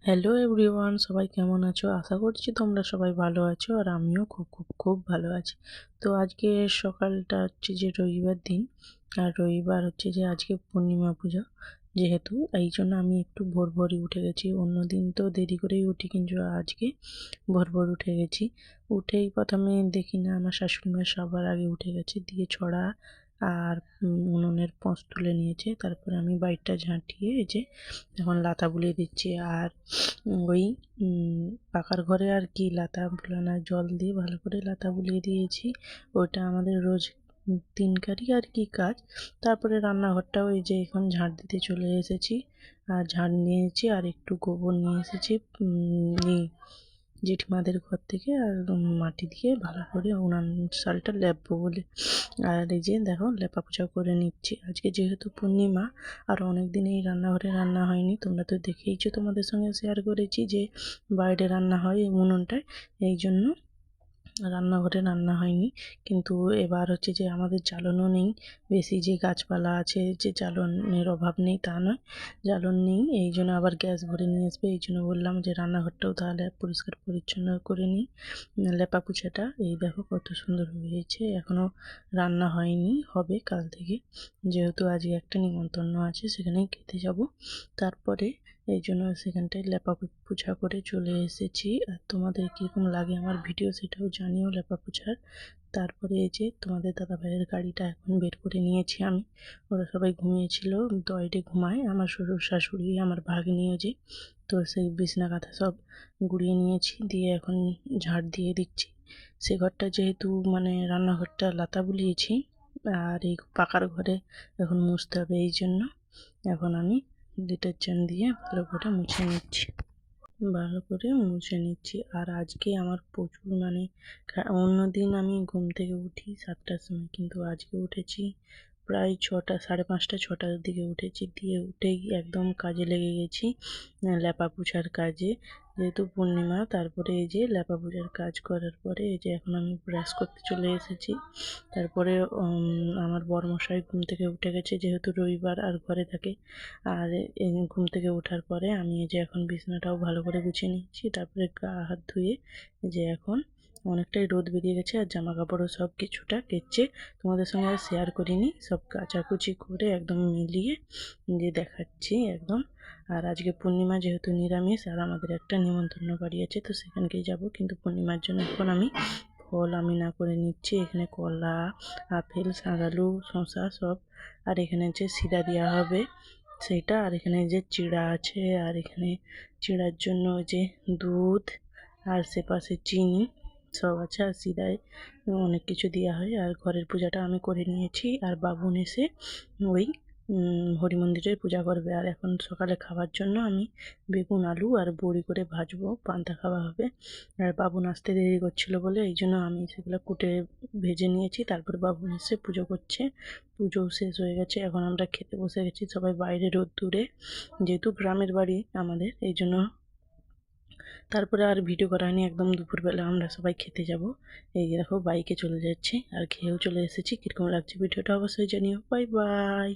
Hello everyone, সবাই কেমন আছো? আশা করছি তোমরা সবাই ভালো আছো আর আমিও খুব খুব খুব ভালো আছি। তো আজকে সকালটা হচ্ছে যে রবিবার দিন, আর রবিবার হচ্ছে যে আজকে পূর্ণিমা পুজো, যেহেতু এই জন্য আমি একটু ভোর ভোরই উঠে গেছি। অন্য দিন তো দেরি করেই উঠি, কিন্তু আজকে ভোর ভোর উঠে গেছি। উঠেই প্রথমে দেখি না আমার শাশুড়ি মা সবার আগে উঠে গেছে, দিয়ে ছড়া আর উনুনের পোঁচ তুলে নিয়েছে। তারপরে আমি বাড়িটা ঝাঁটিয়ে এই যে এখন লাতা বুলিয়ে দিচ্ছি। আর ওই পাকার ঘরে আর কি লাতা বুলানোর জল দিয়ে ভালো করে লাতা বুলিয়ে দিয়েছি। ওইটা আমাদের রোজ দিনকারই আর কি কাজ। তারপরে রান্নাঘরটাও এই যে এখন ঝাঁট দিতে চলে এসেছি, আর ঝাঁট নিয়েছি আর একটু গোবর নিয়ে এসেছি জেঠিমাদের ঘর থেকে, আর মাটি দিয়ে ভালো করে উনান চালটা লেপবো বলে। আর এই যে দেখো লেপা পোছা করে নিচ্ছি। আজকে যেহেতু পূর্ণিমা, আর অনেক দিন এই রান্নাঘরে রান্না হয়নি, তোমরা তো দেখেইছো, তোমাদের সঙ্গে শেয়ার করেছি যে বাইরে রান্না হয় উনুনটায়, এই জন্য রান্নাঘরে রান্না হয়নি। কিন্তু এবার হচ্ছে যে আমাদের জ্বালানও নেই, বেশি যে গাছপালা আছে যে জ্বালনের অভাব নেই তা নয়, জ্বালন নেই, এই জন্য আবার গ্যাস ভরে নিয়ে আসবে। এই জন্য বললাম যে রান্নাঘরটাও তাহলে পরিষ্কার পরিচ্ছন্ন করে নিই। লেপা পোছাটা এই দেখো কত সুন্দর হয়েছে। এখনও রান্না হয়নি, হবে কাল থেকে, যেহেতু আজকে একটা নিমন্ত্রণ আছে, সেখানেই খেতে যাব। তারপরে এই জন্য সেখানটায় লেপা পোছা করে চলে এসেছি। আর তোমাদের কীরকম লাগে আমার ভিডিও সেটাও জানিও লেপা পোছার। তারপরে এই যে তোমাদের দাদাভাইয়ের গাড়িটা এখন বের করে নিয়েছি আমি। ওরা সবাই ঘুমিয়েছিল, দয়েডে ঘুমায়, আমার শ্বশুর শাশুড়ি আমার ভাগ্নিও যে। তো সেই বিছনা কাঁথা সব গুড়িয়ে নিয়েছি, দিয়ে এখন ঝাড় দিয়ে দিচ্ছি। সে ঘরটা যেহেতু মানে রান্নাঘরটা লাতা বুলিয়েছি, আর এই পাকার ঘরে এখন মুছতে হবে, এই জন্য এখন আমি ডিটারজেন্ট দিয়ে ভালো করে মুছে নিচ্ছি। আর আজকে আমার প্রচুর মানে অন্য দিন আমি ঘুম থেকে উঠি 7টার সময়, কিন্তু আজকে উঠেছি প্রায় 6টা, 5:30, 6টার দিকে উঠেছি। দিয়ে উঠেই একদম কাজে লেগে গেছি, লেপা পোছার কাজে, যেহেতু পূর্ণিমা। তারপরে এই যে লেপা পোছার কাজ করার পরে এই যে এখন আমি ব্রাশ করতে চলে এসেছি। তারপরে আমার বরমশাই ঘুম থেকে উঠে গেছে, যেহেতু রবিবার আর ঘরে থাকে। আর ঘুম থেকে ওঠার পরে আমি এই যে এখন বিছানাটাও ভালো করে গুছিয়ে নিচ্ছি। তারপরে গা হাত ধুয়ে যে এখন অনেকটাই রোদ বেরিয়ে গেছে, আর জামা কাপড়ও সব কিছুটা কেচে তোমাদের সঙ্গে আর শেয়ার করিনি, সব কাচাকুচি করে একদম মিলিয়ে যে দেখাচ্ছি একদম। আর আজকে পূর্ণিমা, যেহেতু নিরামিষ, আর আমাদের একটা নিমন্ত্রণ বাড়ি আছে, তো সেখানকেই যাব। কিন্তু পূর্ণিমার জন্য এখন আমি ফল আমি না করে নিচ্ছি। এখানে কলা, আপেল, শাঁকালু, শসা সব, আর এখানে যে সিরা দেওয়া হবে সেইটা, আর এখানে যে চিড়া আছে, আর এখানে চিড়ার জন্য যে দুধ, আর সেপাশে চিনি সব আছে, আর সিরায় অনেক কিছু দেওয়া হয়। আর ঘরের পূজাটা আমি করে নিয়েছি, আর বাবুন এসে ওই হরি মন্দিরের পূজা করবে। আর এখন সকালে খাবার জন্য আমি বেগুন আলু আর বড়ি করে ভাজবো, পান্তা খাওয়া হবে। আর বাবুন আসতে দেরি করছিল বলে এই জন্য আমি সেগুলো কুটে ভেজে নিয়েছি। তারপর বাবুন এসে পুজো করছে, পুজো শেষ হয়ে গেছে, এখন আমরা খেতে বসে গেছি সবাই বাইরে রোদ্দুরে, যেহেতু গ্রামের বাড়ি আমাদের, এই জন্য। তারপরে আর ভিডিও করা হয়নি, একদম দুপুরবেলা আমরা সবাই খেতে যাব। এই যে দেখো বাইকে চলে যাচ্ছি, আর খেয়েও চলে এসেছি। কীরকম লাগছে ভিডিওটা অবশ্যই জানিও। Bye bye.